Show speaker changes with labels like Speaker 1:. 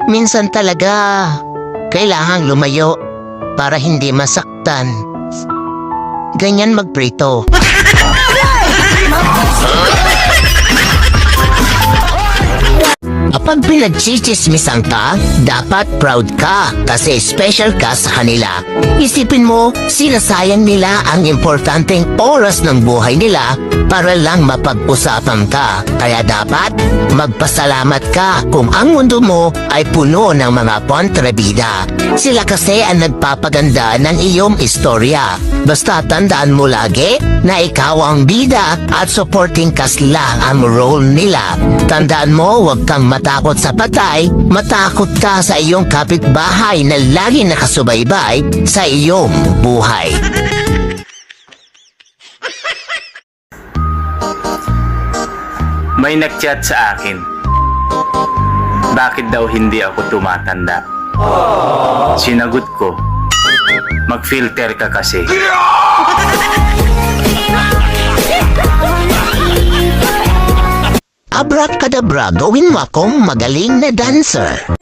Speaker 1: Minsan talaga, kailangang lumayo para hindi masaktan. Ganyan magprito. Kapag pinagchichismisan ka, dapat proud ka kasi special ka sa kanila. Isipin mo, sinasayang nila ang importanteng oras ng buhay nila para lang mapag-usapan ka. Kaya dapat magpasalamat ka kung ang mundo mo ay puno ng mga kontrabida. Sila kasi ang nagpapaganda ng iyong istorya. Basta tandaan mo lagi na ikaw ang bida at supporting cast lang ang role nila. Tandaan mo, huwag kang matakot sa patay, matakot ka sa iyong kapitbahay na lagi nakasubaybay sa iyong buhay.
Speaker 2: May nagchat sa akin. Bakit daw hindi ako tumatanda? Sinagot ko, mag-filter ka kasi.
Speaker 1: Abracadabra, gawin mo akong magaling na dancer.